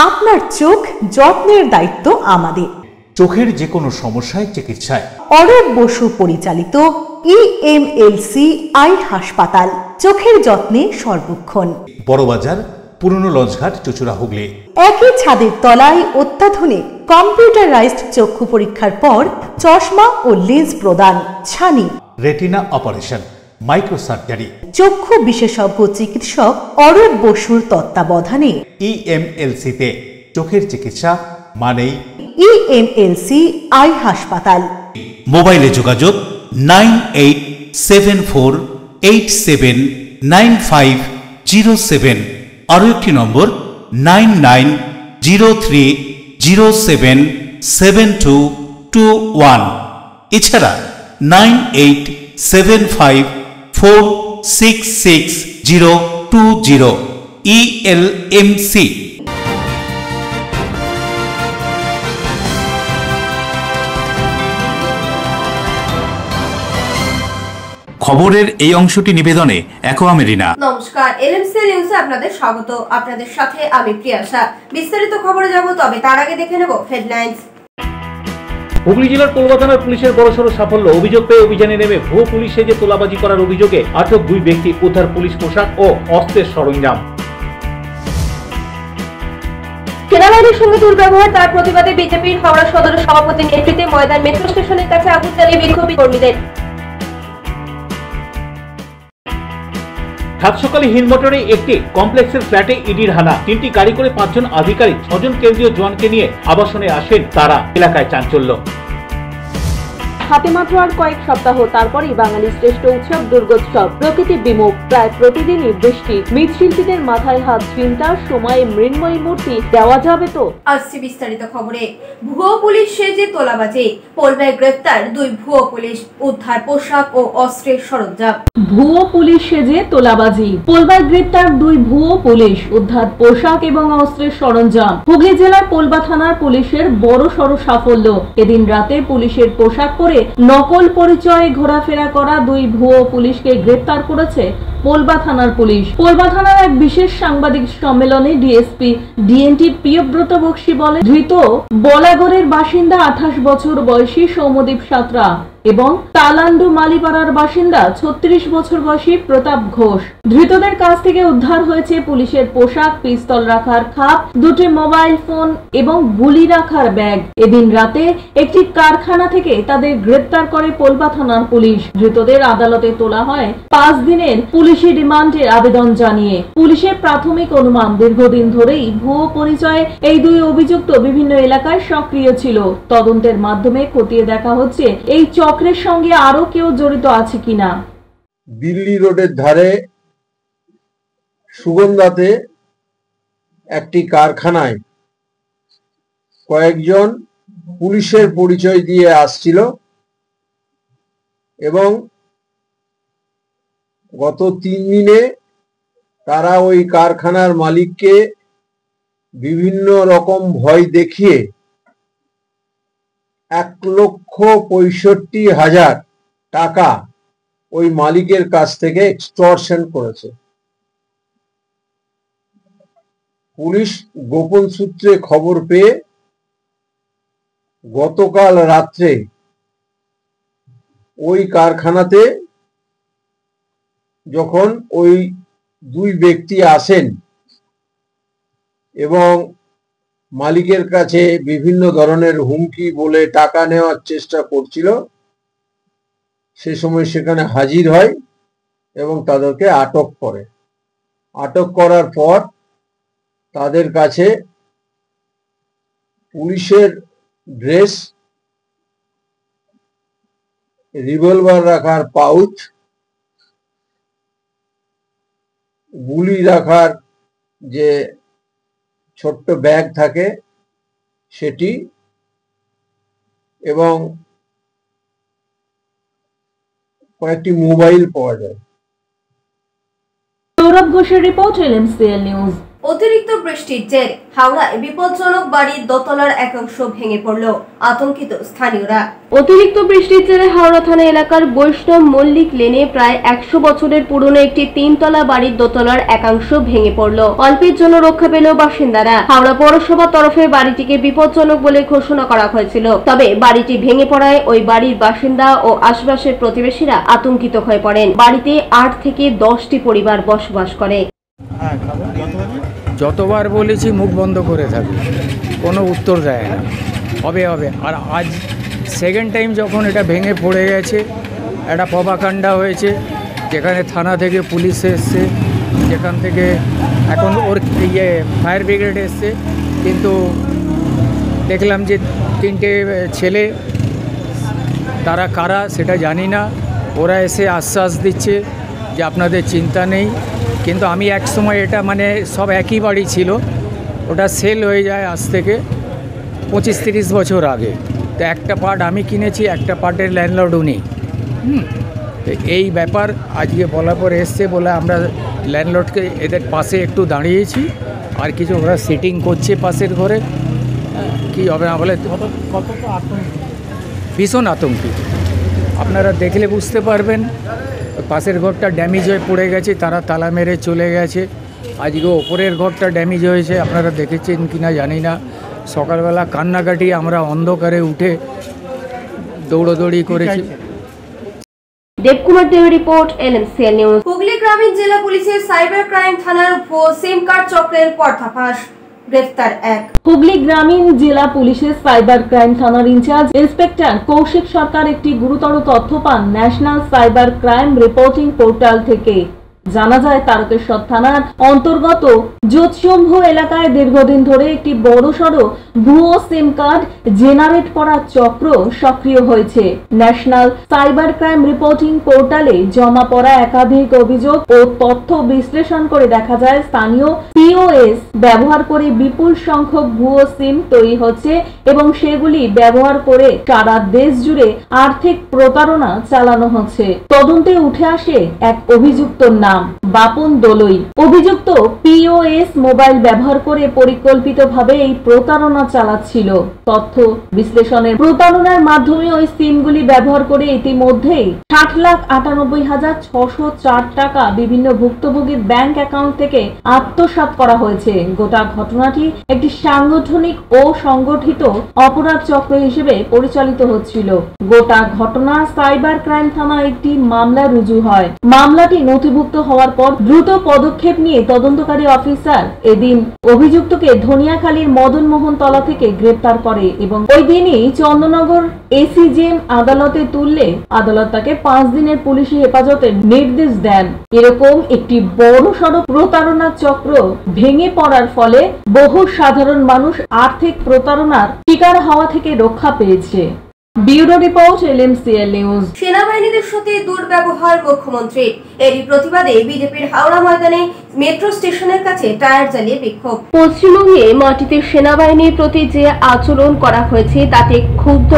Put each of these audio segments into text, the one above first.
আপনার চোখ যত্নের দায়িত্ব আমাদের। চোখের যে কোনো সমস্যায় চিকিৎসায় অরূপ বসু পরিচালিত EMLC আই হাসপাতাল, চোখের যত্নে সর্বক্ষণ। বড়বাজার, পুরনো লঞ্চঘাট, চুচুড়া, হুগলি। একই ছাদের তলায় অত্যাধুনিক কম্পিউটারাইজড চক্ষু পরীক্ষার পর চশমা ও লেন্স প্রদান, ছানি, রেটিনা অপারেশন, মাইক্রোসার্জারি। চক্ষু বিশেষজ্ঞ চিকিৎসক অরূপ বসুর তত্ত্বাবধানে EMLC-তে চোখের চিকিৎসা মানেই EMLC আই হাসপাতাল। মোবাইলে যোগাযোগ 9877879507, আরও একটি নম্বর 9903077221, এছাড়া 9875466020 ELMC। খবরের এই অংশটি নিবেদনে অ্যাকোয়া মেরিনা। নমস্কার, এলএমসি নিউজে আপনাদের স্বাগত। আপনাদের সাথে আমি প্রিয়াশা। বিস্তারিত খবরে যাব, তবে তার আগে দেখে নেব হেডলাইন্স। হুগলি জেলার পোলবা থানার পুলিশের বড়সড় সাফল্য। অভিযোগ পেয়ে অভিযানে নেমে ভুয়ো পুলিশ সেজে তোলাবাজি করার অভিযোগে আটক 2 ব্যক্তি, উদ্ধার পুলিশ পোশাক ও অস্ত্রের সরঞ্জাম। সেনাবাহিনীর সঙ্গে দুর্ব্যবহার, তার প্রতিবাদে বিজেপির হাওড়া সদরের সভাপতির নেতৃত্বে ময়দান মেট্রো স্টেশনের কাছে আগুন জ্বালিয়ে বিক্ষোভী কর্মীদের। সাত সকালে হিন্দমোটরে একটি কমপ্লেক্সের ফ্ল্যাটে ইডির হানা। 3টি গাড়ি করে 5 জন আধিকারিক, 6 জন কেন্দ্রীয় জওয়ানকে নিয়ে আবাসনে আসেন তারা। এলাকায় চাঞ্চল্য। হাতে মাত্র আর কয়েক সপ্তাহ, তারপরেই বাঙালির শ্রেষ্ঠ উৎসব দুর্গোৎসব। প্রকৃতি বিমুখ, প্রায় প্রতিদিনই বৃষ্টি। মৃৎশিল্পীদের মাথায় হাত, চিন্তার সময়ে মৃন্ময়ী মূর্তি দেওয়া যাবে তো। আসছে বিস্তারিত খবরে। ভুয়ো পুলিশ সেজে তোলাবাজি, পোলবায় গ্রেফতার 2 ভুয়ো পুলিশ, উদ্ধার পোশাক ও অস্ত্রের সরঞ্জাম। ভুয়ো পুলিশ সেজে তোলাবাজি, পোলবায় গ্রেফতার 2 ভুয়ো পুলিশ, উদ্ধার পোশাক এবং অস্ত্রের সরঞ্জাম। হুগলি জেলার পোলবা থানার পুলিশের বড় সড় সাফল্য। এদিন রাতে পুলিশের পোশাক পরে নকল পরিচয়ে ঘোরাফেরা করা 2 ভুয়ো পুলিশকে গ্রেফতার করেছে পোলবা থানার পুলিশ। পোলবা থানার এক বিশেষ সাংবাদিক সম্মেলনে ডিএসপি ডিএনটি প্রিয়ব্রত বক্সী বলে, ধৃত বলাগড়ের বাসিন্দা 28 বছর বয়সী সৌম্যদীপ সাঁতরা এবং তালান্ডু মালিপাড়ার বাসিন্দা 36 বছর বয়সী প্রতাপ ঘোষ। ধৃতদের কাছ থেকে উদ্ধার হয়েছে পুলিশের পোশাক, পিস্তল রাখার খাপ, 2টি মোবাইল ফোন এবং গুলি রাখার ব্যাগ। এদিন রাতে একটি কারখানা থেকে তাদের গ্রেফতার করে পোলবা থানার পুলিশ। ধৃতদের আদালতে তোলা হয় 5 দিনের পুলিশি রিমান্ডের আবেদন জানিয়ে। পুলিশের প্রাথমিক অনুমান, দীর্ঘদিন ধরেই ভুয়ো পরিচয়ে এই 2 অভিযুক্ত বিভিন্ন এলাকায় সক্রিয় ছিল। তদন্তের মাধ্যমে খতিয়ে দেখা হচ্ছে এই চক্রের সঙ্গে আরো কেউ জড়িত আছে কিনা। দিল্লি রোডের ধারে সুগন্ধাতে একটি কারখানায় কয়েকজন পুলিশের পরিচয় দিয়ে আসছিল এবং গত 3 দিনে তারা ওই কারখানার মালিককে বিভিন্ন রকম ভয় দেখিয়ে 1,65,000 টাকা ওই মালিকের কাছ থেকে এক্সটর্শন করেছে। পুলিশ গোপন সূত্রে খবর পেয়ে গতকাল রাত্রে ওই কারখানাতে যখন ওই 2 ব্যক্তি আসেন এবং মালিকের কাছে বিভিন্ন ধরনের হুমকি বলে টাকা নেওয়ার চেষ্টা করছিল, সে সময় সেখানে হাজির হয় এবং তাদেরকে আটক করে। আটক করার পর তাদের কাছে পুলিশের ড্রেস, রিভলভার রাখার পাউচ, গুলি রাখার যে ছোট্ট ব্যাগ থাকে সেটি এবং কয়েকটি মোবাইল পাওয়া যায়। সৌরভ ঘোষের রিপোর্ট, এলএমসিএল নিউজ। অতিরিক্ত বৃষ্টির জের হাওড়ায় বিপজ্জনক বাড়ির দোতলার একাংশ ভেঙে পড়ল, আতঙ্কিত স্থানীয়রা। অতিরিক্ত বৃষ্টির জেরে হাওড়া থানা এলাকার বৈষ্ণব মল্লিক লেনে প্রায় 100 বছরের পুরনো একটি 3তলা বাড়ির দোতলার একাংশ ভেঙে পড়ল। অল্পের জন্য রক্ষা পেল বাসিন্দারা। হাওড়া পৌরসভার তরফে বাড়িটিকে বিপজ্জনক বলে ঘোষণা করা হয়েছিল, তবে বাড়িটি ভেঙে পড়ায় ওই বাড়ির বাসিন্দা ও আশপাশের প্রতিবেশীরা আতঙ্কিত হয়ে পড়েন। বাড়িতে 8 থেকে 10টি পরিবার বসবাস করে। যতবার বলেছি মুখ বন্ধ করে থাকি, কোনো উত্তর দেয় না। হবে আর আজ সেকেন্ড টাইম যখন এটা ভেঙে পড়ে গেছে, একটা পবাকাণ্ডা হয়েছে, যেখানে থানা থেকে পুলিশ এসছে, যেখান থেকে এখন ওর ফায়ার ব্রিগেড এসছে, কিন্তু দেখলাম যে 3টে ছেলে, তারা কারা সেটা জানি না, ওরা এসে আশ্বাস দিচ্ছে যে আপনাদের চিন্তা নেই। কিন্তু আমি এক সময় এটা সব একই বাড়ি ছিল, ওটা সেল হয়ে যায় আজ থেকে 25-30 বছর আগে। তো একটা পার্ট আমি কিনেছি, একটা পার্টের ল্যান্ডলর্ড উনি। তো এই ব্যাপার আজকে বলার পর এসছে বলে আমরা ল্যান্ডলর্ডকে এদের পাশে একটু দাঁড়িয়েছি, আর কিছু ওরা সিটিং করছে পাশের ঘরে, কি হবে না বলে ভীষণ আতঙ্কিত। আপনারা দেখলে বুঝতে পারবেন, পাশের ঘরটা ড্যামেজ হয়ে পড়ে গেছে, তারা তালা মেরে চলে গেছে। আজকে ওপরের ঘরটা ড্যামেজ হয়েছে, আপনারা দেখেছেন কিনা জানি না। সকালবেলা কান্নাকাটি, আমরা অন্ধকারে উঠে দৌড়দৌড়ি করেছি। দেবকুমার দেবের রিপোর্ট, LMCL নিউজ। হুগলি গ্রামীণ জেলা পুলিশের সাইবার ক্রাইম থানার ভুয়ো সিম কার্ড চক্রের পর্দাফাঁস, গ্রেফতার 1। হুগলি গ্রামীণ জেলা পুলিশের সাইবার ক্রাইম থানার ইনচার্জ ইন্সপেক্টর কৌশিক সরকার একটি গুরুতর তথ্য পান national cyber crime reporting portal থেকে। জানা যায় তারকেশ্বর থানার অন্তর্গত জ্যোৎস্যম্ভ এলাকায় দীর্ঘদিন ধরে একটি বড়সড় ভুয়ো সিম কার্ড জেনারেট করার চক্র সক্রিয় হয়েছে। ন্যাশনাল সাইবার ক্রাইম রিপোর্টিং পোর্টালে জমা পড়া একাধিক অভিযোগ ও তথ্য বিশ্লেষণ করে দেখা যায় স্থানীয় POS ব্যবহার করে বিপুল সংখ্যক ভুয়ো সিম তৈরি হচ্ছে এবং সেগুলি ব্যবহার করে সারা দেশ জুড়ে আর্থিক প্রতারণা চালানো হচ্ছে। তদন্তে উঠে আসে এক অভিযুক্তর নাম বাপন দলুই। অভিযুক্ত POS মোবাইল ব্যবহার করে পরিকল্পিতভাবে এই প্রতারণা চালাচ্ছিল। তথ্য বিশ্লেষণের প্রতারণার মাধ্যমে ওই সিমগুলি ব্যবহার করে ইতিমধ্যেই 60,98,604 টাকা বিভিন্ন ভুক্তভোগীর ব্যাংক অ্যাকাউন্ট থেকে আত্মসাৎ করা হয়েছে। গোটা ঘটনাটি একটি সাংগঠনিক ও সংগঠিত অপরাধ চক্র হিসেবে পরিচালিত হচ্ছিল। গোটা ঘটনা সাইবার ক্রাইম থানায় একটি মামলা রুজু হয়। মামলাটি নথিভুক্ত হওয়ার পর দ্রুত পদক্ষেপ নিয়ে তদন্তকারী অফিসার এদিন অভিযুক্তকে ধনিয়াখালীর মদন মোহন তলা থেকে গ্রেপ্তার করে এবং ওই দিনই চন্দননগর ACJM আদালতে তুললে আদালত তাকে 5 দিনের পুলিশি হেফাজতের নির্দেশ দেন। এরকম একটি বড়সড় প্রতারণা চক্র ভেঙে পড়ার ফলে বহু সাধারণ মানুষ আর্থিক প্রতারণার শিকার হওয়া থেকে রক্ষা পেয়েছে। Bureau report, LMCL news. সেনাবাহিনীদের সাথে দুর্ব্যবহার মুখ্যমন্ত্রীর, এরই প্রতিবাদে বিজেপির হাওড়া ময়দানে মেট্রো স্টেশনের কাছে টায়ার জ্বালিয়ে বিক্ষোভ। পশ্চিমবঙ্গে মাটিতে সেনাবাহিনীর প্রতি যে আচরণ করা হয়েছে তাতে ক্ষুব্ধ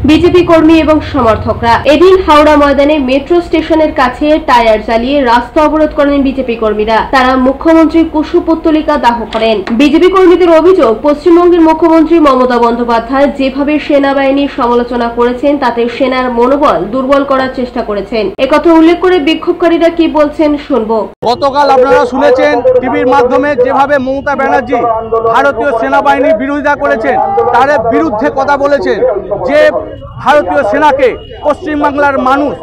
বিজেপি কর্মী এবং সমর্থকরা। এদিন হাওড়া ময়দানে মেট্রো স্টেশনের কাছে টায়ার জ্বালিয়ে রাস্তা অবরোধ করেন বিজেপি কর্মীরা। তারা মুখ্যমন্ত্রীর কুশপুত্তলিকা দাহ করেন। বিজেপি কর্মীদের অভিযোগ, পশ্চিমবঙ্গের মুখ্যমন্ত্রী মমতা বন্দ্যোপাধ্যায় যেভাবে সেনাবাহিনীর সমালোচনা করেছেন তাতে সেনার মনোবল দুর্বল করার চেষ্টা করেছেন। একথা উল্লেখ করে বিক্ষোভকারীরা কি বলছেন শুনবো। গতকাল আপনারা শুনেছেন টিভির মাধ্যমে যেভাবে মমতা ব্যানার্জি ভারতীয় সেনাবাহিনীর বিরোধিতা করেছেন, তার বিরুদ্ধে কথা বলেছেন যে ভারতীয় সেনাকে পশ্চিমবাংলার মানুষ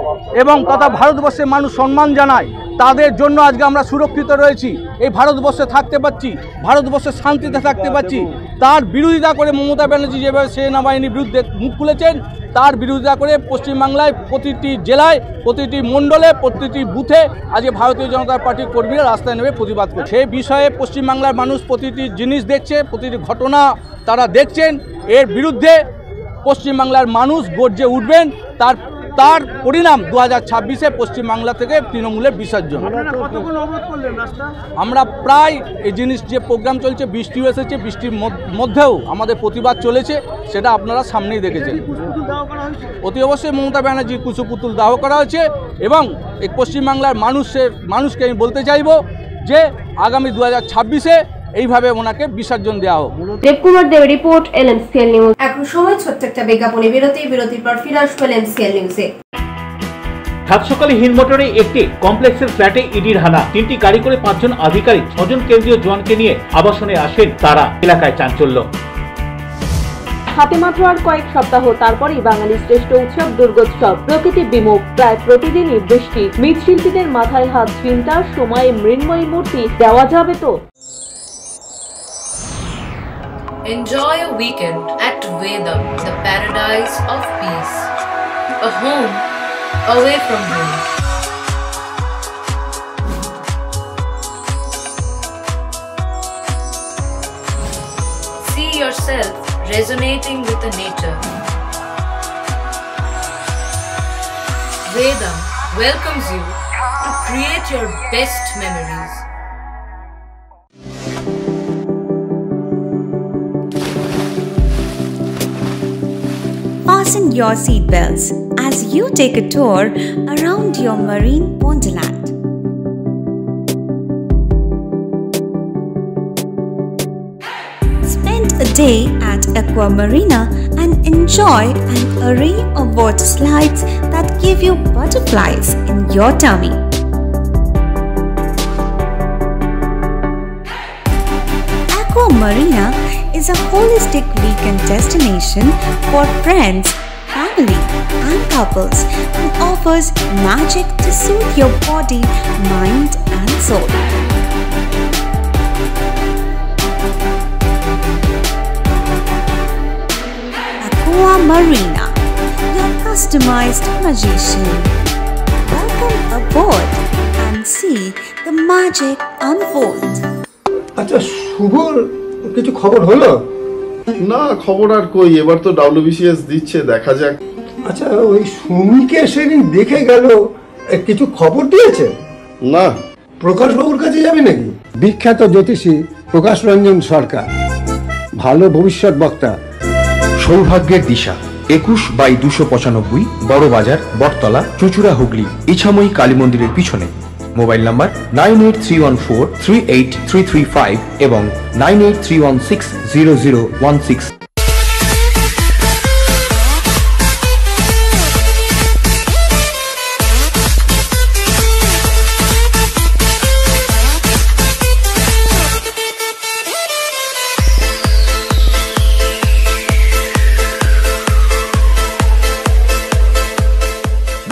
এবং তথা ভারতবর্ষের মানুষ সম্মান জানায়, তাদের জন্য আজকে আমরা সুরক্ষিত রয়েছি, এই ভারতবর্ষে থাকতে পারছি, ভারতবর্ষে শান্তিতে থাকতে পারছি। তার বিরোধিতা করে মমতা ব্যানার্জি যেভাবে সেনাবাহিনীর বিরুদ্ধে মুখ খুলেছেন, তার বিরোধিতা করে পশ্চিমবাংলায় প্রতিটি জেলায়, প্রতিটি মণ্ডলে, প্রতিটি বুথে আজকে ভারতীয় জনতা পার্টির কর্মীরা রাস্তায় নেমে প্রতিবাদ করছে। সেই বিষয়ে পশ্চিমবাংলার মানুষ প্রতিটি জিনিস দেখছে, প্রতিটি ঘটনা তারা দেখছেন। এর বিরুদ্ধে পশ্চিমবাংলার মানুষ গর্জে উঠবেন। তার পরিণাম 2026-এ পশ্চিমবাংলা থেকে তৃণমূলের বিসর্জন। আমরা প্রায় এই জিনিস যে প্রোগ্রাম চলছে, বৃষ্টিও এসেছে, বৃষ্টির মধ্যেও আমাদের প্রতিবাদ চলেছে, সেটা আপনারা সামনেই দেখেছেন। অতি অবশ্যই মমতা ব্যানার্জির কুশপুতুল দাহ করা হয়েছে এবং এই পশ্চিমবাংলার মানুষকে আমি বলতে চাইব যে আগামী 2026-এ এইভাবে ওনাকে বিসর্জন দেওয়া হোক। দেবকুমার দেব রিপোর্ট, LMCL নিউজ। এখন সময় ছোট্ট একটা বিজ্ঞাপনী বিরতির পর ফিরে আসবো LMCL নিউজে। সাত সকালে হিন্দমোটরে একটি কমপ্লেক্সের ফ্ল্যাটে ইডির হানা। 3টি গাড়ি করে 5 জন আধিকারিক 6 জন কেন্দ্রীয় জওয়ানকে নিয়ে আবাসনে আসেন তারা। এলাকায় চাঞ্চল্য। হাতে মাত্র আর কয়েক সপ্তাহ, তারপরেই বাঙালির শ্রেষ্ঠ উৎসব দুর্গোৎসব। প্রকৃতি বিমুখ, প্রায় প্রতিদিনই বৃষ্টি। মৃৎশিল্পীদের মাথায় হাত, চিন্তার সময়ে মৃন্ময়ী মূর্তি দেওয়া যাবে তো? Enjoy a weekend at Vedam, the paradise of peace. A home away from home. See yourself resonating with the nature. Vedam welcomes you to create your best memories. Fasten your seatbelts as you take a tour around your marine wonderland. Spend a day at Aqua Marina and enjoy an array of water slides that give you butterflies in your tummy. Aqua Marina is a holistic weekend destination for friends, family and couples and offers magic to soothe your body, mind and soul. Aqua Marina, your customized magician. Welcome aboard and see the magic unfold. আচ্ছা, শুভর কিছু খবর হলো? না, খবর আর কই, এবার তো WBCS দিচ্ছে, দেখা যাক। আচ্ছা, ওই সুমিকে সেদিন দেখে গেল, কিছু খবর দিয়েছে? না। প্রকাশ বাবুর কাছে যাবে নাকি? বিখ্যাত জ্যোতিষী প্রকাশ রঞ্জন সরকার, ভালো ভবিষ্যৎ বক্তা। সৌভাগ্যের দিশা, 21/295 বড় বাজার, বটতলা, চুঁচুড়া, হুগলি, ইছাময়ী কালী মন্দিরের পিছনে। মোবাইল নাম্বার 9831438335 এবং 9831600016।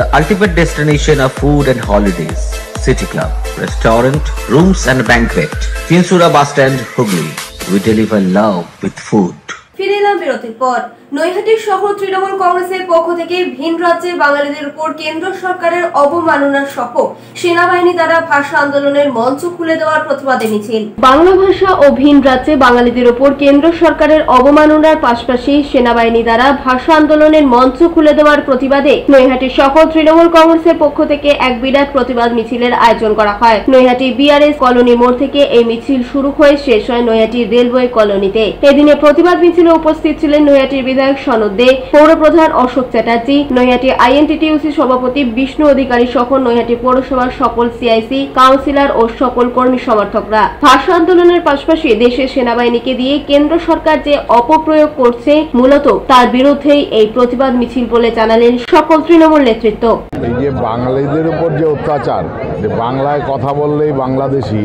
The ultimate destination of food and holidays. City Club, restaurant, rooms and banquet. Chinsura Bus Stand, Hugli. We deliver love with food. ফিরে এলাম বিরতির পর। নৈহাটির শহর তৃণমূল কংগ্রেসের পক্ষ থেকে ভিন রাজ্যে বাঙালিদের উপর কেন্দ্র সরকারের অবমাননা সহ সেনাবাহিনী দ্বারা ভাষা আন্দোলনের মঞ্চ খুলে দেওয়ার প্রতিবাদে মিছিল। বাংলা ভাষা ও ভিন রাজ্যে বাঙালিদের উপর কেন্দ্র সরকারের অবমাননার পাশাপাশি সেনাবাহিনী দ্বারা ভাষা আন্দোলনের মঞ্চ খুলে দেওয়ার প্রতিবাদে নৈহাটি শহর তৃণমূল কংগ্রেসের পক্ষ থেকে এক বিরাট প্রতিবাদ মিছিলের আয়োজন করা হয়। নৈহাটি BRS কলোনি মোড় থেকে এই মিছিল শুরু হয়ে শেষ হয় নৈহাটি রেলওয়ে কলোনিতে। এদিনে প্রতিবাদ মিছিলে উপস্থিত ছিলেন নৈহাটির বিধায়ক সনদ দে, পৌর প্রধান অশোক চ্যাটার্জি, নৈহাটি INTTUC সভাপতি বিষ্ণু অধিকারী সহ নৈহাটি পৌরসভার সকল CIC, কাউন্সিলর ও সকল কর্মী সমর্থকরা। ভাষা আন্দোলনের পাশাপাশি দেশের সেনাবাহিনীকে দিয়ে কেন্দ্র সরকার যে অপপ্রয়োগ করছে মূলত তার বিরুদ্ধেই এই প্রতিবাদ মিছিল বলে জানালেন সকল তৃণমূল নেতৃত্ব। এই যে বাঙালিদের উপর যে অত্যাচার, যে বাংলায় কথা বললেই বাংলাদেশি,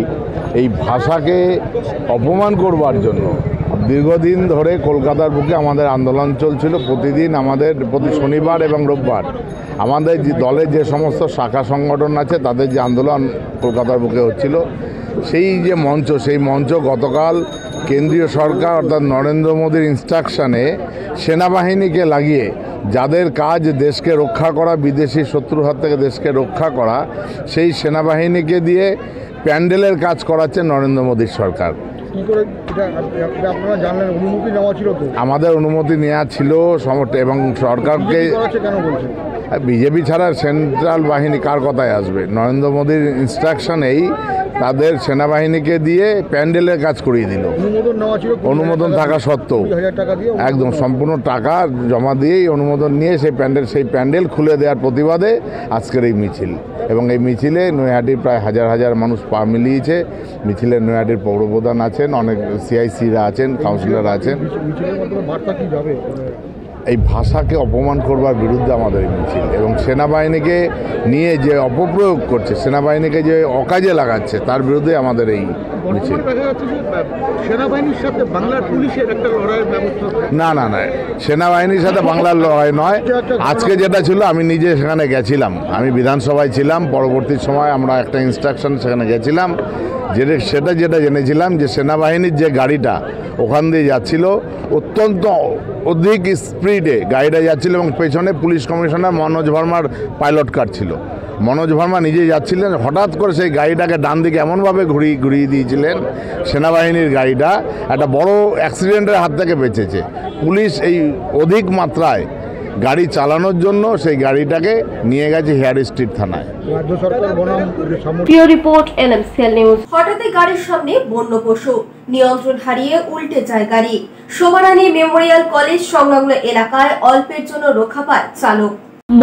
এই ভাষাকে অপমান করবার জন্য দীর্ঘদিন ধরে কলকাতার বুকে আমাদের আন্দোলন চলছিল। প্রতিদিন আমাদের প্রতি শনিবার এবং রোববার আমাদের যে দলের যে সমস্ত শাখা সংগঠন আছে তাদের যে আন্দোলন কলকাতার বুকে হচ্ছিল, সেই যে মঞ্চ, সেই মঞ্চ গতকাল কেন্দ্রীয় সরকার অর্থাৎ নরেন্দ্র মোদীর ইনস্ট্রাকশানে সেনাবাহিনীকে লাগিয়ে, যাদের কাজ দেশকে রক্ষা করা, বিদেশি শত্রুর হাত থেকে দেশকে রক্ষা করা, সেই সেনাবাহিনীকে দিয়ে প্যান্ডেলের কাজ করাচ্ছে নরেন্দ্র মোদীর সরকার। আমাদের অনুমতি নেওয়া ছিল এবং সরকারকে, বিজেপি ছাড়া সেন্ট্রাল বাহিনী কার কথায় আসবে? নরেন্দ্র মোদীর ইনস্ট্রাকশনেই তাদের সেনাবাহিনীকে দিয়ে প্যান্ডেলের কাজ করিয়ে দিল। অনুমোদন থাকা সত্ত্বেও একদম সম্পূর্ণ টাকা জমা দিয়েই অনুমোদন নিয়ে সেই প্যান্ডেল খুলে দেওয়ার প্রতিবাদে আজকের এই মিছিল। এবং এই মিছিলে নৈহাটির প্রায় হাজার হাজার মানুষ পা মিলিয়েছে। মিছিলে নৈহাটির পৌরপ্রধান আছেন, অনেক সিআইসিরা আছেন, কাউন্সিলর আছেন। এই ভাষাকে অপমান করবার বিরুদ্ধে আমাদের এই মিছিল, এবং সেনাবাহিনীকে নিয়ে যে অপপ্রয়োগ করছে, সেনাবাহিনীকে যে অকাজে লাগাচ্ছে, তার বিরুদ্ধে আমাদের এই মিছিল। সেনাবাহিনীর সাথে বাংলার পুলিশের একটা লড়াইয়ের ব্যবস্থা না, সেনাবাহিনীর সাথে বাংলার লড়াই নয়। আজকে যেটা ছিল, আমি নিজে সেখানে গেছিলাম, আমি বিধানসভায় ছিলাম, পরবর্তী সময় আমরা একটা ইনস্ট্রাকশন সেখানে গেছিলাম, যেটা জেনেছিলাম যে সেনাবাহিনীর যে গাড়িটা ওখান দিয়ে যাচ্ছিল, অত্যন্ত অধিক স্পিডে গাড়িটা যাচ্ছিল, এবং পেছনে পুলিশ কমিশনার মনোজ ভার্মার পাইলট কার ছিল। মনোজ ভার্মা নিজে যাচ্ছিলেন, হঠাৎ করে সেই গাড়িটাকে ডান দিকে এমনভাবে ঘুরিয়ে দিয়েছিলেন, সেনাবাহিনীর গাড়িটা একটা বড় অ্যাক্সিডেন্টের হাত থেকে বেঁচেছে। পুলিশ এই অধিক মাত্রায় গাড়ি চালানোর জন্য সেই গাড়িটাকে নিয়ে গেছে হেয়ার স্ট্রিট থানায়। প্রিয় রিপোর্ট NMCL নিউজ। হঠাৎই গাড়ির সামনে বন্য পশু, নিয়ন্ত্রণ হারিয়ে উল্টে যায় গাড়ি। শোভারানী মেমোরিয়াল কলেজ সংলগ্ন এলাকায় অল্পের জন্য রক্ষা পায় চালক।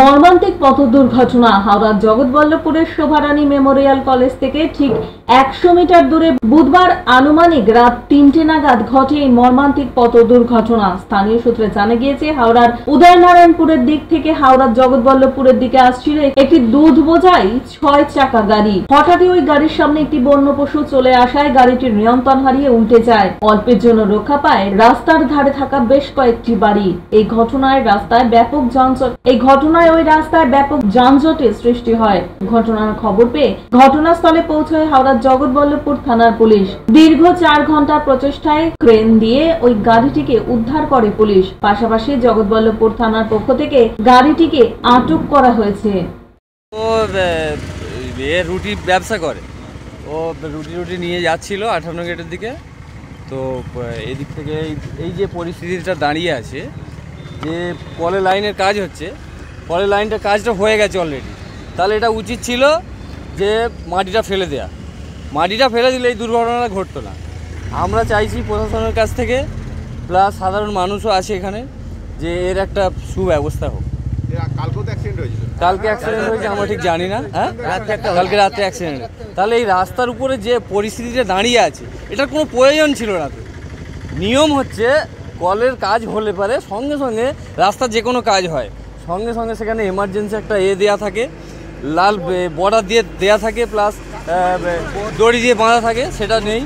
মর্মান্তিক পথ দুর্ঘটনা হাওড়ার জগৎবল্লভপুরের শোভারানী মেমোরিয়াল কলেজ থেকে ঠিক 100 মিটার দূরে বুধবার আনুমানিক রাত 3টে নাগাদ ঘটে এই মর্মান্তিক পথ দুর্ঘটনা। স্থানীয় সূত্রে জানা গিয়েছে, হাওড়ার উদয়নারায়ণপুরের দিক থেকে হাওড়ার জগৎবল্লভপুরের দিকে আসছিল একটি দুধ বোঝাই 6 চাকা গাড়ি। হঠাৎই ওই গাড়ির সামনে একটি বন্য পশু চলে আসায় গাড়িটির নিয়ন্ত্রণ হারিয়ে উল্টে যায়। অল্পের জন্য রক্ষা পায় রাস্তার ধারে থাকা বেশ কয়েকটি বাড়ি। এই ঘটনায় ওই রাস্তায় ব্যাপক যানজটের সৃষ্টি হয়। ঘটনার খবর পেয়ে ঘটনাস্থলে পৌঁছায় হাওড়ার জগৎবল্লভপুর থানার পুলিশ। দীর্ঘ 4 ঘন্টা প্রচেষ্টায় ক্রেন দিয়ে ওই গাড়িটিকে উদ্ধার করে পুলিশ। পাশাপাশি জগৎবল্লভপুর থানার পক্ষ থেকে গাড়িটিকে আটক করা হয়েছে। ও রুটি ব্যবসা করে, ও রুটি নিয়ে যাচ্ছিল 58 গেটের দিকে। তো এদিক থেকে এই যে পরিস্থিতিটা দাঁড়িয়ে আছে, যে কলের লাইনের কাজ হচ্ছে, কলের লাইনটার কাজটা হয়ে গেছে অলরেডি, তাহলে এটা উচিত ছিল যে মাটিটা ফেলে দেয়া। মাটিটা ফেলে দিলে এই দুর্ঘটনাটা ঘটতো না। আমরা চাইছি প্রশাসনের কাছ থেকে, প্লাস সাধারণ মানুষও আছে এখানে, যে এর একটা সুব্যবস্থা হোক। কালকে অ্যাক্সিডেন্ট হয়েছে, আমরা ঠিক জানি না। হ্যাঁ, কালকে রাত্রে অ্যাক্সিডেন্ট। তাহলে এই রাস্তার উপরে যে পরিস্থিতিটা দাঁড়িয়ে আছে, এটার কোনো প্রয়োজন ছিল না। তো নিয়ম হচ্ছে, কলের কাজ হলে পারে সঙ্গে সঙ্গে রাস্তার যে কোনো কাজ হয়, সঙ্গে সঙ্গে সেখানে এমার্জেন্সি একটা দেওয়া থাকে, লাল বর্ডার দিয়ে দেওয়া থাকে, প্লাস দড়ি দিয়ে বাঁধা থাকে, সেটা নেই।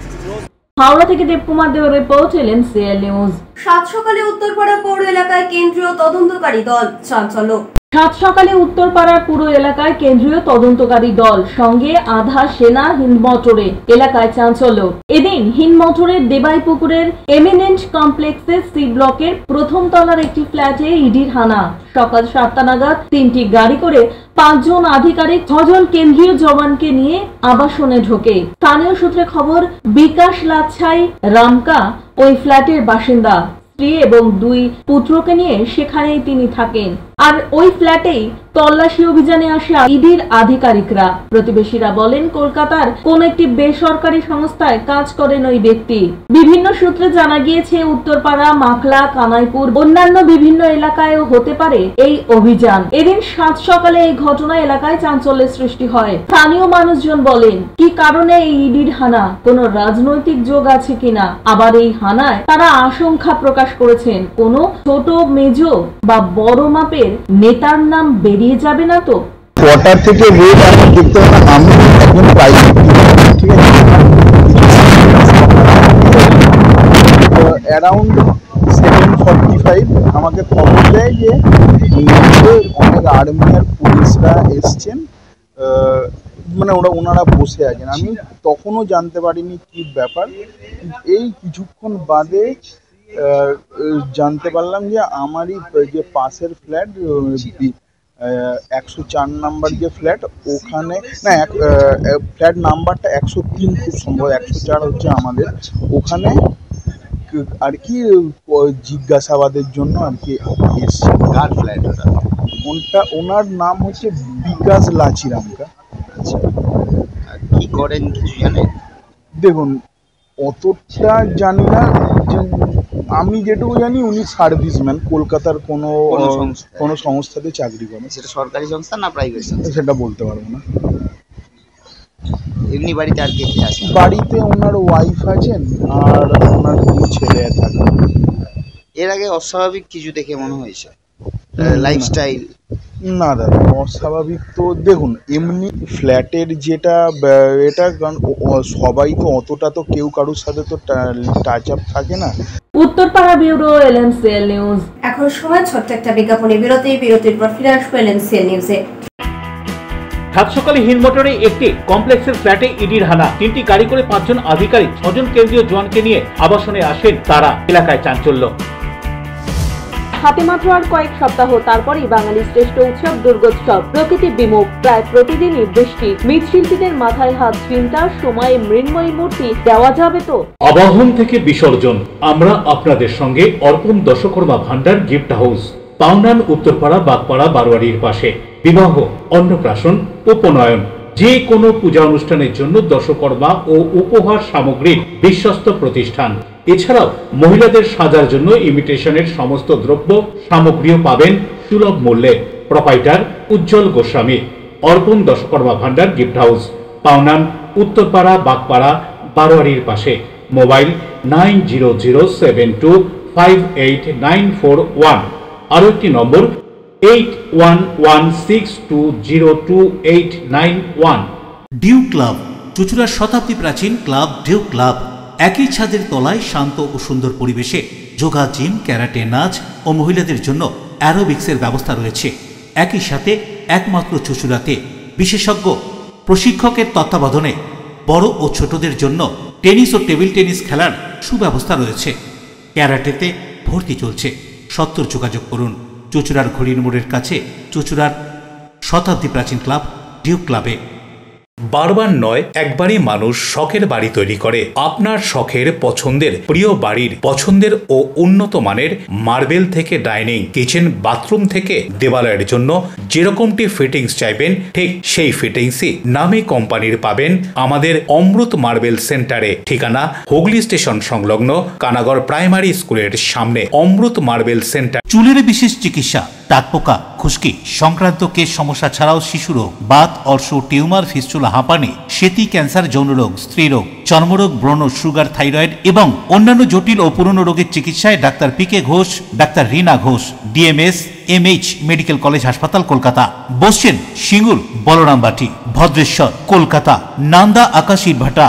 হাওড়া থেকে দেবকুমার দেওয়ার রিপোর্ট, NMCL নিউজ। সাত সকালে উত্তরপাড়া পৌর এলাকায় কেন্দ্রীয় তদন্তকারী দল চাঞ্চল্য। সাত সকালে উত্তরপাড়ার পুরো এলাকায় কেন্দ্রীয় তদন্তকারী দল সঙ্গে আধা সেনা হিন্দমোটরে এলাকায় চাঞ্চল্য। এদিন হিন্দমোটরের দেবাইপুকুরের এমিনেন্ট কমপ্লেক্সের সি ব্লকের প্রথম তলার একটি ফ্ল্যাটে ইডির হানা। সকাল 7টা নাগাদ 3টি গাড়ি করে 5 জন আধিকারিক 6 জন কেন্দ্রীয় জওয়ানকে নিয়ে আবাসনে ঢোকে। স্থানীয় সূত্রে খবর, বিকাশ লাচ্ছাই রামকা ওই ফ্ল্যাটের বাসিন্দা। স্ত্রী এবং 2 পুত্রকে নিয়ে সেখানেই তিনি থাকেন। আর ওই ফ্ল্যাটেই তল্লাশি অভিযানে আসে ইডির আধিকারিকরা। প্রতিবেশীরা বলেন, কলকাতার কোন একটি বেসরকারি সংস্থায় কাজ করেন ওই ব্যক্তি। বিভিন্ন সূত্রে জানা গিয়েছে, উত্তরপাড়া, মাখলা, কানাইপুর, অন্যান্য বিভিন্ন এলাকায়ও হতে পারে এই অভিযান। এদিন 7 সকালে এই ঘটনা এলাকায় চাঞ্চল্যের সৃষ্টি হয়। স্থানীয় মানুষজন বলেন, কি কারণে এই ইডির হানা, কোন রাজনৈতিক যোগ আছে কিনা। আবার এই হানায় তারা আশঙ্কা প্রকাশ করেছেন, কোন ছোট, মেজ বা বড় মাপের নেতার নাম বেরিয়ে যাবে না তো। কোয়ার্টার থেকে রেড আমি দেখতে পেলাম, আমি একজন প্রাইভেট, ঠিক আছে, অ্যারাউন্ড 7:45 আমাকে খবর দেয় যে অনেক আর্মি আর পুলিশরা এসছেন, মানে ওনারা বসে আছেন। আমি তখনও জানতে পারিনি কি ব্যাপার। এই কিছুক্ষণ বাদে জানতে পারলাম যে আমারই যে পাশের ফ্ল্যাট, 104 নাম্বার যে ফ্ল্যাট, ওখানে না, ফ্ল্যাট নাম্বারটা 103, খুব সম্ভব 104 হচ্ছে আমাদের। ওখানে আর কি জিজ্ঞাসাবাদের জন্য আর কি এসছে। কার ফ্ল্যাট ওটা? ওনার নাম হচ্ছে বিকাশ লাচিরামকা। কি করেন কিছু জানেন? দেখুন অতটা জানি না, আমি যেটুকু জানি উনি সার্ভিসম্যান, কলকাতার কোনো সংস্থাতে চাকরি করেন। সেটা সরকারি সংস্থা না প্রাইভেট সংস্থা? সেটা বলতে পারবো না। এমনি বাড়িতে আর কে কে আছে? বাড়িতে ওনার ওয়াইফ আছেন আর ওনার 2 ছেলে থাকে। এর আগে অস্বাভাবিক কিছু দেখে মনে হয়েছে? লাইফস্টাইল? না দাদা, অস্বাভাবিক তো দেখুন এমনি ফ্ল্যাটের যেটা এটা, কারণ সবাই তো অতটা তো কেউ কারোর সাথে তো টাচ আপ থাকে না। Uttarpara bureau, LMCL news. এখন সময় ছোট্ট একটা বিজ্ঞাপনী বিরতির পর ফিরে আসবো LMCL নিউজে। সাত সকালে হিলমোটরে একটি কমপ্লেক্সের ফ্ল্যাটে ইডির হানা। 3টি গাড়ি করে 5 জন আধিকারিক 6 জন কেন্দ্রীয় জওয়ানকে নিয়ে আবাসনে আসেন তারা। এলাকায় চাঞ্চল্য। হাতে মাত্র আর কয়েক সপ্তাহ, তারপরেই বাঙালির শ্রেষ্ঠ উৎসব দুর্গোৎসব। প্রকৃতি বিমুখ, প্রায় প্রতিদিনই বৃষ্টি। মৃৎশিল্পীদের মাথায় হাত, চিন্তার সময় মৃন্ময়ী মূর্তি দেওয়া যাবে তো? আবাহন থেকে বিসর্জন, আমরা আপনাদের সঙ্গে অর্পণ দশকর্মা ভান্ডার গিফট হাউস, পাওনান, উত্তরপাড়া, বাগপাড়া, বারোয়ারির পাশে। বিবাহ, অন্নপ্রাশন, উপনয়ন, যে কোনো পূজা অনুষ্ঠানের জন্য দশকর্মা ও উপহার সামগ্রীর বিশ্বস্ত প্রতিষ্ঠান। এছাড়াও মহিলাদের সাজার জন্য ইমিটেশনের সমস্ত দ্রব্য সামগ্রীও পাবেন সুলভ মূল্যে। প্রোপাইটার উজ্জ্বল গোস্বামী। অর্পণ দশকর্মা ভান্ডার গিফট হাউস, পাওনান, উত্তরপাড়া, বাগপাড়া, বারোয়ারির পাশে। মোবাইল 9007258941। আরও একটি নম্বর 8116202891। ডিউ ক্লাব, চুঁচুড়ার শতাব্দী প্রাচীন ক্লাব ডিউ ক্লাব। একই ছাদের তলায় শান্ত ও সুন্দর পরিবেশে যোগা, জিম, ক্যারাটে, নাচ ও মহিলাদের জন্য অ্যারোবিক্সের ব্যবস্থা রয়েছে। একই সাথে একমাত্র চুঁচুড়াতে বিশেষজ্ঞ প্রশিক্ষকের তত্ত্বাবধানে বড় ও ছোটদের জন্য টেনিস ও টেবিল টেনিস খেলার সুব্যবস্থা রয়েছে। ক্যারাটেতে ভর্তি চলছে। সত্তর যোগাযোগ করুন চুঁচুড়ার ঘড়ির মোড়ের কাছে চুঁচুড়ার শতাব্দী প্রাচীন ক্লাব ডিউ ক্লাবে। বারবার নয়, একবারই মানুষ শখের বাড়ি তৈরি করে। আপনার শখের পছন্দের প্রিয় বাড়ির পছন্দের ও উন্নত মানের মার্বেল থেকে ডাইনিং, কিচেন, বাথরুম থেকে দেওয়ালের জন্য যেরকমটি ফিটিংস চাইবেন ঠিক সেই ফিটিংসই নামী কোম্পানির পাবেন আমাদের অমৃত মার্বেল সেন্টারে। ঠিকানা হুগলি স্টেশন সংলগ্ন কানাগড় প্রাইমারি স্কুলের সামনে। অমৃত মার্বেল সেন্টার। চুলের বিশেষ চিকিৎসা, টাকপোকা, খুশকি সংক্রান্ত কেশ সমস্যা ছাড়াও শিশুরোগ, বাত, অর্শ, টিউমার, ফিস্টুলা, হাঁপানি, সেতি, ক্যান্সার, যৌনরোগ, স্ত্রীরোগ, চর্মরোগ, ব্রণ, সুগার, থাইরয়েড এবং অন্যান্য জটিল ও পুরনো রোগের চিকিৎসায় doctor PK Ghosh, doctor Rina Ghosh, DMS MH medical college হাসপাতাল, কলকাতা। বসছেন সিঙ্গুর, বলরামবাটি, ভদ্রেশ্বর, কলকাতা, নান্দা, আকাশীরভাটা,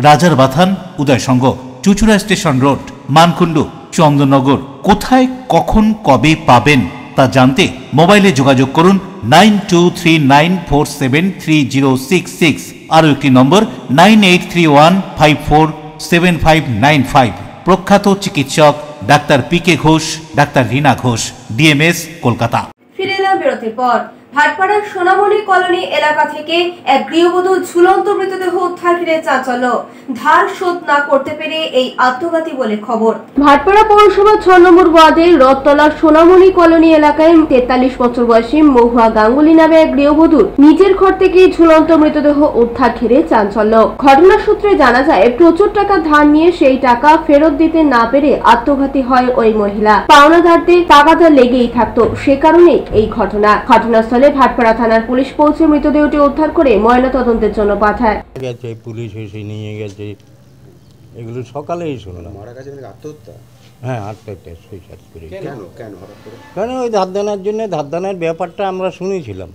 রাজার বাথান, উদয়সঙ্গ, চুঁচুড়া স্টেশন রোড, মানকুণ্ডু, চন্দননগর। কোথায়, কখন, কবে পাবেন তা জানতে মোবাইলে যোগাযোগ করুন 9239473066। আরও একটি নম্বর 9831547595। প্রখ্যাত চিকিৎসক doctor PK Ghosh, doctor Rina Ghosh, DMS, Kolkata. ফিরে এলাম বিরতির পর। ভাটপাড়ার সোনামণি কলোনি এলাকা থেকে এক গৃহবধূ ঝুলন্ত মৃতদেহ উদ্ধার ঘিরে চাঞ্চল্য। ধার শোধ না করতে পেরে এই আত্মঘাতী বলে খবর। ভাটপাড়া পৌরসভা 6 নম্বর ওয়ার্ডের রথতলার সোনামণি কলোনি এলাকায় 43 বছর বয়সী মহুয়া গাঙ্গুলি নামে এক গৃহবধূর নিজের ঘর থেকে ঝুলন্ত মৃতদেহ উদ্ধার ঘিরে চাঞ্চল্য। ঘটনার সূত্রে জানা যায়, প্রচুর টাকা ধার নিয়ে সেই টাকা ফেরত দিতে না পেরে আত্মঘাতী হয় ওই মহিলা। পাওনাদারদের তাগাদা লেগেই থাকতো, সে কারণে এই ঘটনা। ঘটনাস্থলে ভাটপাড়া থানার পুলিশ পৌঁছে মৃতদেহটি উদ্ধার করে ময়নাতদন্তের জন্য পাঠায়। পুলিশ এসে নিয়ে গেছে, এগুলো সকালেই শুনলাম। মারা গেছে মানে আত্মহত্যা? হ্যাঁ, আত্মহত্যা, সুইসাইড করে। কেন হঠাৎ করে? কেন ওই ধার দেনার জন্য, ধার দেনার ব্যাপারটা আমরা শুনেছিলাম,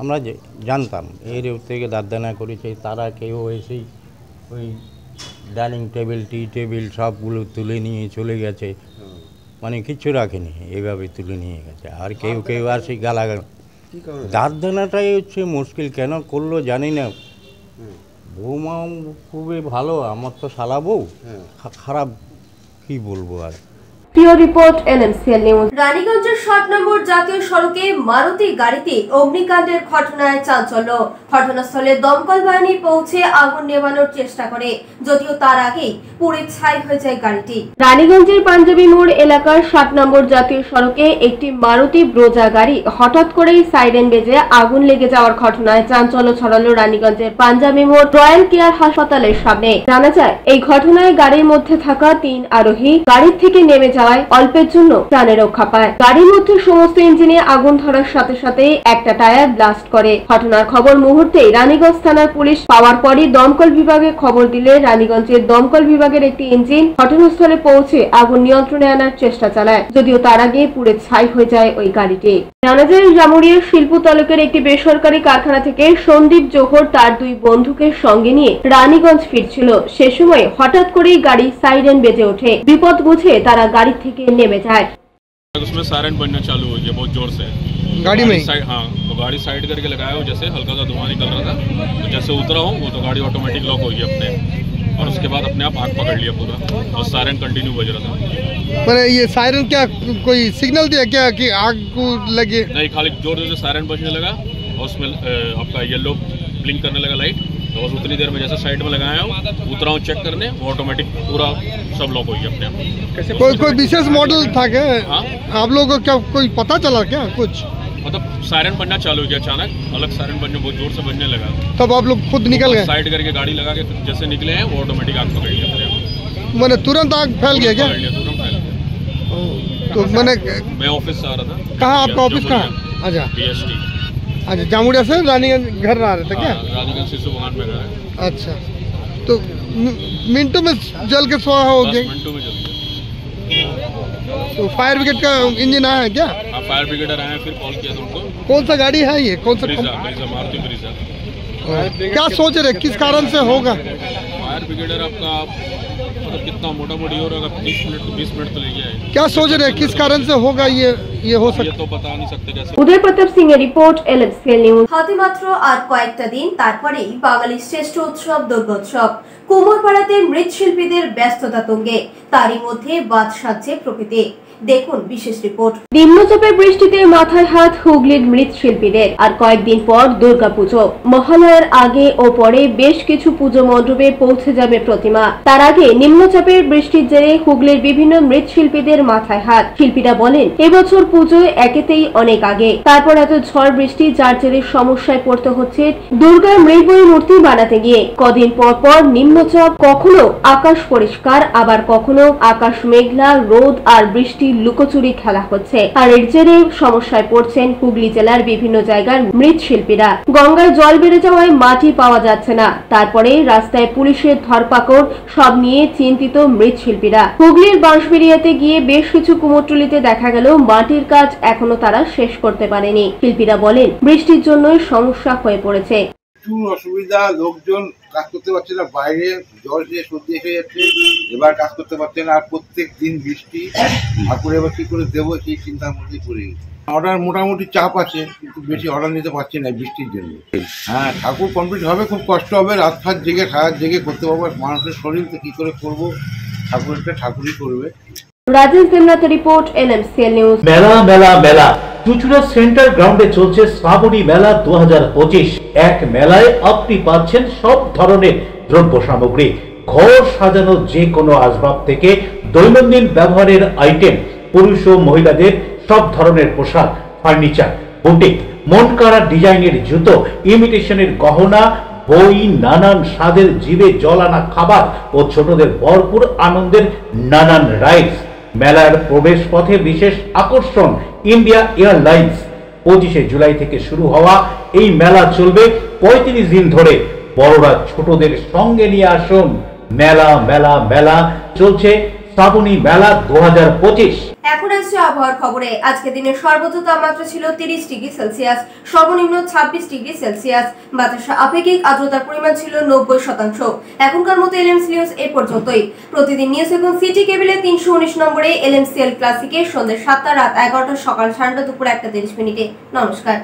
আমরা জানতাম এর থেকে ধার দেনা করেছে। তারা কেউ এসেই ওই ডাইনিং টেবিল, টি টেবিল সবগুলো তুলে নিয়ে চলে গেছে, মানে কিচ্ছু রাখেনি, এইভাবে তুলে নিয়ে গেছে। আর কেউ কেউ আর সেই গালাগাল। ধার দেনাটাই হচ্ছে মুশকিল, কেন করলো জানি না। বৌমা খুবই ভালো, আমার তো শালা বউ খারাপ, কি বলবো আর। প্রিয় রিপোর্ট LMCL নিউজ। রানীগঞ্জের 7 নম্বর জাতীয় সড়কে মারুতি গাড়িতে অগ্নিকাণ্ডের ঘটনায় চাঞ্চল্য। ঘটনাস্থলে দমকল বাহিনী পৌঁছে আগুন নেভানোর চেষ্টা করে, যদিও তার আগেই পুড়ে ছাই হয়ে যায় গাড়িটি। রানীগঞ্জের পাঞ্জাবি মোড় এলাকার 7 নম্বর জাতীয় সড়কে একটি মারুতি ব্রোজা গাড়ি হঠাৎ করেই সাইরেন বেজে আগুন লেগে যাওয়ার ঘটনায় চাঞ্চল্য ছড়ালো রানীগঞ্জের পাঞ্জাবি মোড় রয়্যাল কেয়ার হাসপাতালের সামনে। জানা যায়, এই ঘটনায় গাড়ির মধ্যে থাকা 3 আরোহী গাড়ির থেকে নেমে যাওয়ায় অল্পের জন্য প্রাণে রক্ষা পায়। গাড়ির মধ্যে সমস্ত ইঞ্জিনে আগুন ধরার সাথে সাথে একটা টায়ার ব্লাস্ট করে। ঘটনার খবর মুহূর্তেই রানীগঞ্জ থানার পুলিশ পাওয়ার পরই দমকল বিভাগে খবর দিলে রানীগঞ্জের দমকল বিভাগের একটি ইঞ্জিন ঘটনাস্থলে পৌঁছে আগুন নিয়ন্ত্রণে আনার চেষ্টা চালায়, যদিও তার আগে পুড়ে ছাই হয়ে যায় ওই গাড়িটি। জানা যায়, জামুরিয়ার শিল্প তালুকের একটি বেসরকারি কারখানা থেকে সন্দীপ জোহর তার 2 বন্ধুকে সঙ্গে নিয়ে রানীগঞ্জ ফিরছিল। সে সময় হঠাৎ করেই গাড়ি সাইরেন বেজে ওঠে। বিপদ বুঝে তারা গাড়ি থেকে নেমে যায়। उसमें सायरन बनना चालू हो गया बहुत जोर से गाड़ी में। हाँ, तो गाड़ी साइड करके लगाया हो, जैसे हल्का सा धुआं निकल रहा था, तो जैसे उतरा हूँ वो तो गाड़ी ऑटोमेटिक लॉक हो गई अपने, और उसके बाद अपने आप आग पकड़ लिया पूरा, और सायरन कंटिन्यू बज रहा था। पर ये सायरन क्या कोई सिग्नल दिया क्या कि आग को लगे? नहीं, खाली जोर से सायरन बजने लगा और उसमें आपका येलो ब्लिंक करने लगा लाइट, तो बस उतनी देर में जैसे साइड में लगाया हूँ, उतरा हूँ चेक करने, वो ऑटोमेटिक पूरा सब लॉक हो गया अपने आप। कोई विशेष मॉडल था क्या? आप लोगों को क्या कोई पता चला क्या कुछ? मतलब सायरन बनना चालू हो गया अचानक, अलग सायरन बनने बहुत जोर से बनने लगा, तब आप लोग खुद निकल गए? साइड करके गाड़ी लगा के जैसे निकले हैं वो ऑटोमेटिक आग पकड़ लिया अपने आप। मैंने तुरंत आग फैल गया क्या? तुरंत फैल गया। तो मैंने मैं ऑफिस से आ रहा था। कहाँ आपका ऑफिस कहाँ? अच्छा, PST। अच्छा, जामुड़िया से रानीगंज घर आ रहे थे क्या? रानीगंज शिशु भवन में घर है। अच्छा, तो मिनटों में जल के स्वाहा हो गया? 10 मिनटों में जल गया। तो फायर ब्रिगेड का इंजन आया है क्या? हाँ, फायर ब्रिगेडर आए, फिर कॉल किया था उनको। कौन सा गाड़ी है ये? कौन सा? Brezza, Maruti Brezza. क्या सोच रहे, किस कारण से होगा? फायर ब्रिगेडर आपका मतलब कितना मोटा मोटी हो रहा है, 30 मिनट तो 20 मिनट तो ले गया है। क्या सोच रहे, किस कारण से होगा ये हो सकता? ये तो बता नहीं सकते कैसे। উদয় প্রতাপ সিং এর রিপোর্ট LMCL নিউজ। হাতে মাত্র আর কয়েকটা দিন, তারপরেই বাঙালির শ্রেষ্ঠ উৎসব দুর্গোৎসব। কুমোরপাড়াতে মৃৎশিল্পীদের ব্যস্ততা তুঙ্গে, তারই মধ্যে বাদ সাজছে প্রকৃতি। দেখুন বিশেষ রিপোর্ট। নিম্নচাপের বৃষ্টিতে মাথায় হাত হুগলির মৃৎশিল্পীদের। আর কয়েকদিন পর দুর্গাপুজো। মহালয়ার আগে ও পরে বেশ কিছু পুজো মণ্ডপে পৌঁছে যাবে প্রতিমা। তার আগে নিম্নচাপের বৃষ্টির জেরে হুগলির বিভিন্ন মৃৎশিল্পীদের মাথায় হাত। শিল্পীরা বলেন, এবছর পুজোয় একেতেই অনেক আগে, তারপর এত ঝড় বৃষ্টি, যার জেরে সমস্যায় পড়তে হচ্ছে দুর্গার মৃৎময়ী মূর্তি বানাতে গিয়ে। কদিন পর পর নিম্নচাপ, কখনো আকাশ পরিষ্কার, আবার কখনো আকাশ মেঘলা, রোদ আর বৃষ্টি লুকোচুরি খেলা হচ্ছে। আর এর জেরে সমস্যায় পড়ছেন হুগলি জেলার বিভিন্ন জায়গার মৃৎশিল্পীরা। গঙ্গায় জল বেড়ে যাওয়ায় মাটি পাওয়া যাচ্ছে না, তারপরে রাস্তায় পুলিশের ধরপাকড়, সব নিয়ে চিন্তিত মৃৎশিল্পীরা। হুগলির বাঁশবেড়িয়াতে গিয়ে বেশ কিছু কুমোরটুলিতে দেখা গেল মাটির কাজ এখনো তারা শেষ করতে পারেনি। শিল্পীরা বলেন, বৃষ্টির জন্যই সমস্যা হয়ে পড়েছে। প্রচুর অসুবিধা, লোকজন কাজ করতে পারছে না, বাইরে জল দিয়ে সর্দি এসে যাচ্ছে, এবার কাজ করতে পারছে না। আর প্রত্যেক দিন বৃষ্টি, ঠাকুর এবার কি করে দেবো সেই চিন্তার মধ্যেই পড়ে গেছে। অর্ডার মোটামুটি চাপ আছে, কিন্তু বেশি অর্ডার নিতে পারছি না বৃষ্টির জন্য। হ্যাঁ, ঠাকুর কমপ্লিট হবে, খুব কষ্ট হবে, রাত ফাত জেগে সারা জেগে করতে পারবো। মানুষের শরীর তো কি করে করবো, ঠাকুরটা ঠাকুরই করবে। রাজেশ দেবনাথের রিপোর্ট LMCL নিউজ। মেলা মেলা মেলা চুচুড়া সেন্টার গ্রাউন্ডে চলছে শ্রাবণী মেলা 2025। এক মেলায় আপনি পাচ্ছেন সব ধরনের দ্রব্য সামগ্রী, ঘর সাজানো যে কোনো আসবাব থেকে দৈনন্দিন ব্যবহারের আইটেম, পুরুষ ও মহিলাদের সব ধরনের পোশাক, ফার্নিচার, বুটিক, মন কাড়া ডিজাইনের জুতো, ইমিটেশনের গহনা, বই, নানান স্বাদের জিভে জল আনা খাবার ও ছোটদের ভরপুর আনন্দের নানান রাইডস। মেলার প্রবেশ পথে বিশেষ আকর্ষণ ইন্ডিয়া এয়ারলাইন্স। 25শে জুলাই থেকে শুরু হওয়া এই মেলা চলবে 35 দিন ধরে। বড়রা ছোটদের সঙ্গে নিয়ে আসুন। মেলা মেলা মেলা চলছে শ্রাবণী মেলা 2025। এখন আসছে আবহাওয়ার খবরে। আজকে দিনের সর্বোচ্চ তাপমাত্রা ছিল 30 ডিগ্রি সেলসিয়াস, সর্বনিম্ন 26 ডিগ্রি সেলসিয়াস। বাতাসে আপেক্ষিক আর্দ্রতার পরিমাণ ছিল 90%। এখনকার মতো LMC নিউজ এই পর্যন্তই। প্রতিদিন নিউজ এবং সিটি কেবিলে 319 নম্বরে LMCL ক্লাসিকে সন্ধ্যা 7টা, রাত 11টা, সকাল 9টা, দুপুর 1টা 30 মিনিটে। নমস্কার।